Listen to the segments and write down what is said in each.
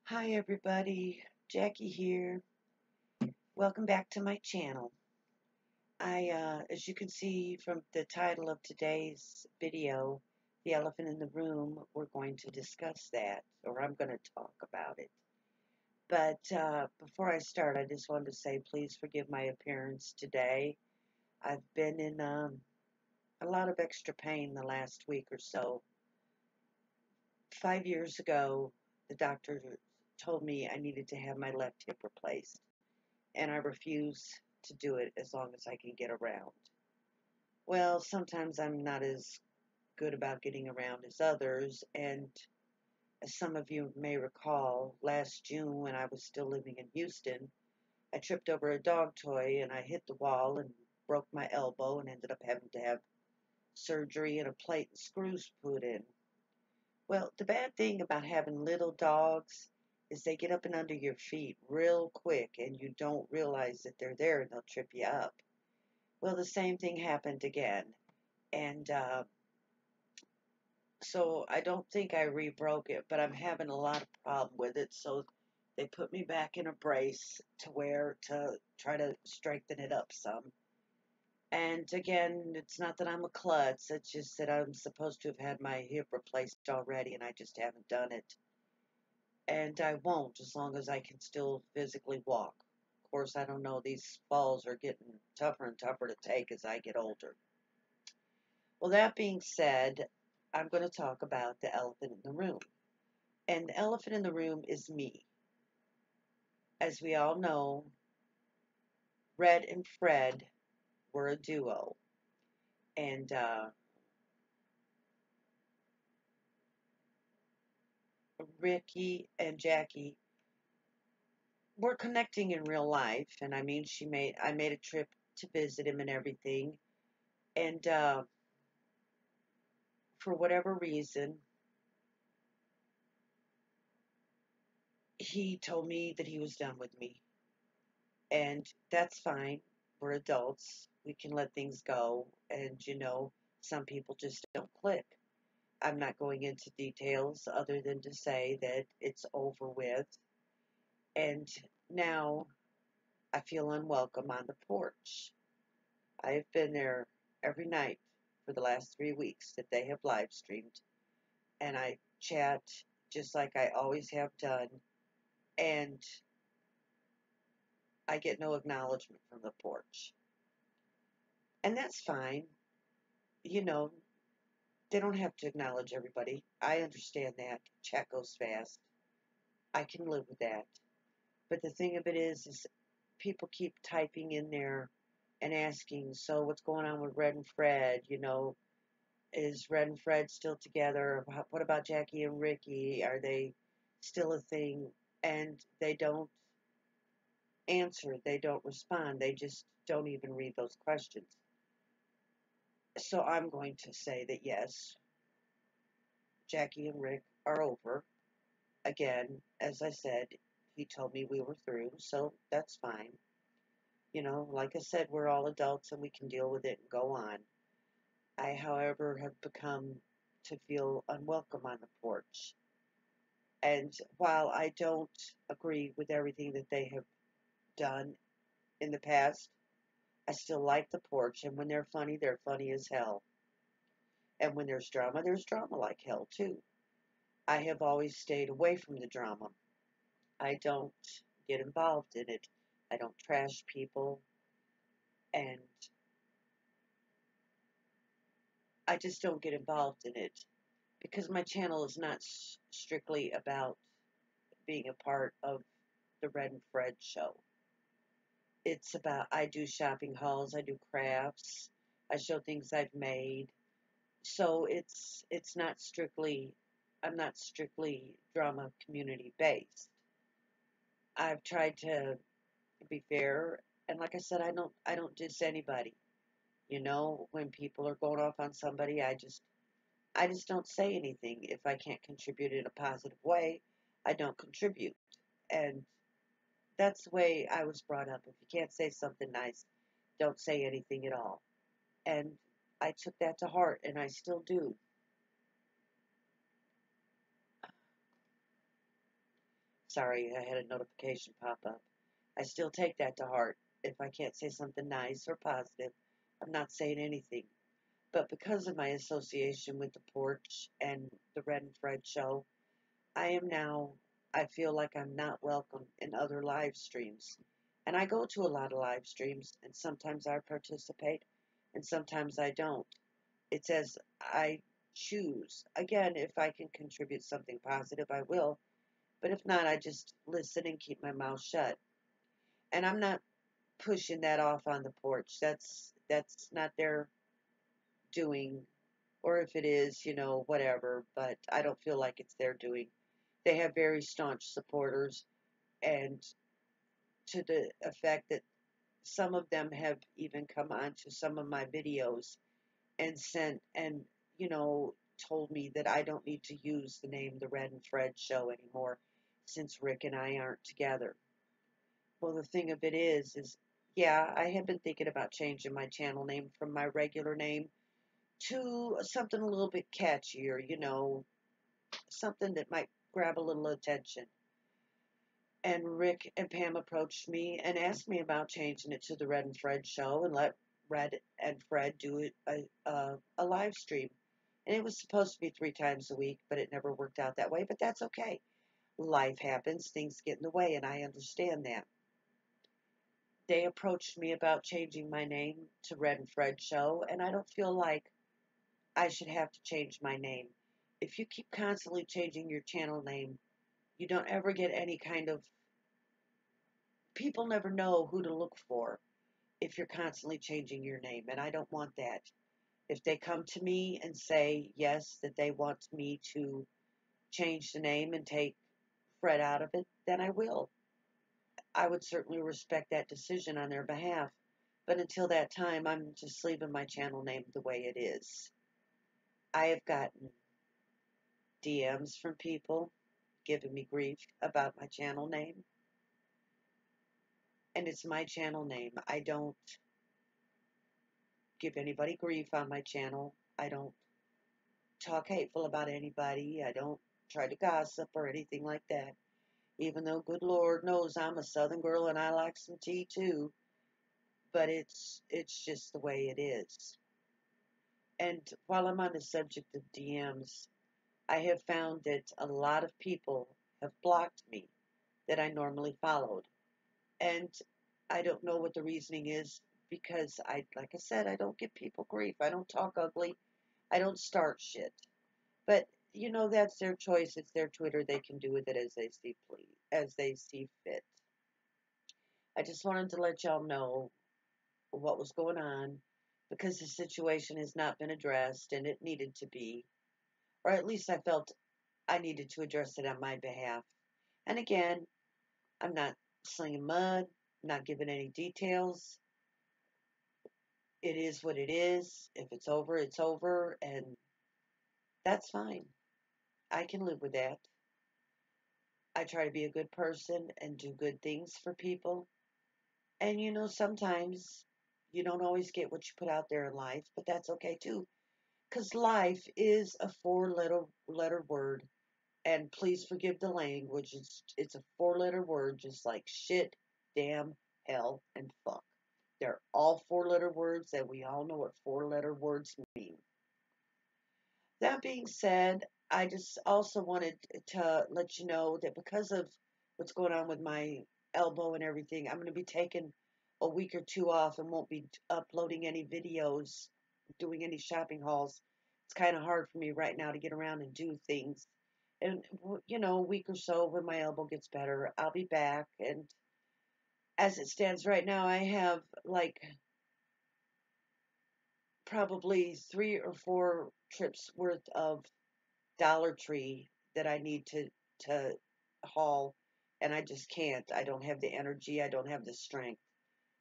Hi everybody, Jackie here. Welcome back to my channel. As you can see from the title of today's video, The Elephant in the Room, we're going to discuss that, or I'm going to talk about it. But before I start, I just wanted to say please forgive my appearance today. I've been in a lot of extra pain the last week or so. 5 years ago, the doctor told me I needed to have my left hip replaced, and I refuse to do it as long as I can get around. Well, sometimes I'm not as good about getting around as others, and as some of you may recall, last June when I was still living in Houston, I tripped over a dog toy and I hit the wall and broke my elbow and ended up having to have surgery and a plate and screws put in. Well, the bad thing about having little dogs is they get up and under your feet real quick and you don't realize that they're there and they'll trip you up. Well, the same thing happened again. And so I don't think I re-broke it, but I'm having a lot of problem with it. So they put me back in a brace to wear to try to strengthen it up some. And again, it's not that I'm a klutz. It's just that I'm supposed to have had my hip replaced already, and I just haven't done it. And I won't as long as I can still physically walk. Of course, I don't know. These falls are getting tougher and tougher to take as I get older. Well, that being said, I'm going to talk about the elephant in the room. And the elephant in the room is me. As we all know, Red and Fred were a duo. And Ricky and Jackie were connecting in real life. And I mean, I made a trip to visit him and everything. And for whatever reason, he told me that he was done with me. And that's fine. We're adults. We can let things go. And, some people just don't click. I'm not going into details other than to say that it's over with. And now I feel unwelcome on the porch. I have been there every night for the last 3 weeks that they have live streamed. And I chat just like I always have done. And I get no acknowledgement from the porch. And that's fine. You know, they don't have to acknowledge everybody. I understand that. Chat goes fast. I can live with that. But the thing of it is people keep typing in there and asking, so what's going on with Red and Fred? Is Red and Fred still together? What about Jackie and Ricky? Are they still a thing? And they don't answer. They don't respond. They just don't even read those questions. So I'm going to say that yes, Jackie and Rick are over. Again, as I said, he told me we were through, so that's fine. Like I said, we're all adults and we can deal with it and go on. I, however, have become to feel unwelcome on the porch. And while I don't agree with everything that they have done in the past, I still like the porch. And when they're funny as hell. And when there's drama like hell, too. I have always stayed away from the drama. I don't get involved in it. I don't trash people. And I just don't get involved in it because my channel is not strictly about being a part of the Red and Fred show. It's about, I do shopping hauls, I do crafts, I show things I've made. So it's not strictly, I'm not strictly drama community based. I've tried to be fair, and like I said, I don't diss anybody. When people are going off on somebody, I just don't say anything. If I can't contribute in a positive way, I don't contribute. And that's the way I was brought up. If you can't say something nice, don't say anything at all. And I took that to heart, and I still do. Sorry, I had a notification pop up. I still take that to heart. If I can't say something nice or positive, I'm not saying anything. But because of my association with the porch and the Red and Fred show, I am now, I feel like I'm not welcome in other live streams. And I go to a lot of live streams, and sometimes I participate, and sometimes I don't. It's as I choose. Again, if I can contribute something positive, I will. But if not, I just listen and keep my mouth shut. And I'm not pushing that off on the porch. That's not their doing. Or if it is, whatever. But I don't feel like it's their doing. They have very staunch supporters, and to the effect that some of them have even come onto some of my videos and sent and told me that I don't need to use the name The Red and Fred Show anymore since Rick and I aren't together. Well, the thing of it is yeah, I have been thinking about changing my channel name from my regular name to something a little bit catchier, something that might grab a little attention. And Rick and Pam approached me and asked me about changing it to the Red and Fred Show and let Red and Fred do a live stream. And it was supposed to be 3 times a week, but it never worked out that way. But that's okay. Life happens, things get in the way, and I understand that. They approached me about changing my name to Red and Fred Show, and I don't feel like I should have to change my name. If you keep constantly changing your channel name, you don't ever get any kind of, people never know who to look for if you're constantly changing your name, and I don't want that. If they come to me and say, yes, that they want me to change the name and take Fred out of it, then I will. I would certainly respect that decision on their behalf. But until that time, I'm just leaving my channel name the way it is. I have gotten DMs from people giving me grief about my channel name. And it's my channel name. I don't give anybody grief on my channel. I don't talk hateful about anybody. I don't try to gossip or anything like that. Even though good Lord knows I'm a Southern girl and I like some tea too. But it's just the way it is. And while I'm on the subject of DMs, I have found that a lot of people have blocked me that I normally followed. And I don't know what the reasoning is because like I said, I don't give people grief. I don't talk ugly. I don't start shit. But that's their choice. It's their Twitter. They can do with it as they see fit. I just wanted to let y'all know what was going on because the situation has not been addressed and it needed to be, or at least I felt I needed to address it on my behalf. And again, I'm not slinging mud, not giving any details. It is what it is. If it's over, it's over, and that's fine. I can live with that. I try to be a good person and do good things for people. And sometimes you don't always get what you put out there in life, but that's okay too. Because life is a four-letter word. And please forgive the language. It's a four-letter word, just like shit, damn, hell, and fuck. They're all four-letter words, and we all know what four-letter words mean. That being said, I just also wanted to let you know that because of what's going on with my elbow and everything, I'm going to be taking a week or two off and won't be uploading any videos, doing any shopping hauls. It's kind of hard for me right now to get around and do things. And, a week or so when my elbow gets better, I'll be back. And as it stands right now, I have like probably 3 or 4 trips worth of Dollar Tree that I need to haul, and I just can't. I don't have the energy. I don't have the strength.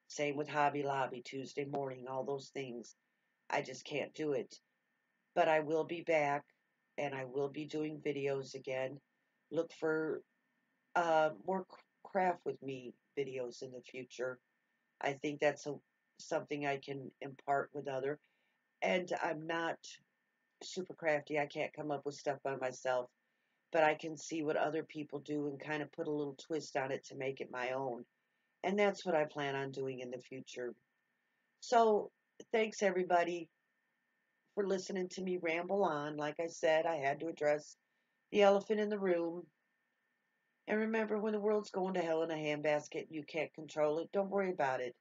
Same with Hobby Lobby, Tuesday morning, all those things. I just can't do it. But I will be back, and I will be doing videos again. Look for more craft with me videos in the future. I think that's something I can impart with other. And I'm not super crafty. I can't come up with stuff by myself. but I can see what other people do and kind of put a little twist on it to make it my own. And that's what I plan on doing in the future. So, thanks everybody for listening to me ramble on. Like I said, I had to address the elephant in the room. And remember, when the world's going to hell in a handbasket and you can't control it, don't worry about it.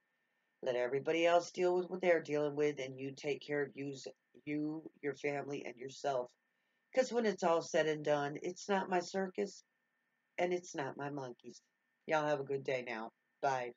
Let everybody else deal with what they're dealing with, and you take care of you, your family, and yourself. Because when it's all said and done, it's not my circus and it's not my monkeys. Y'all have a good day now. Bye.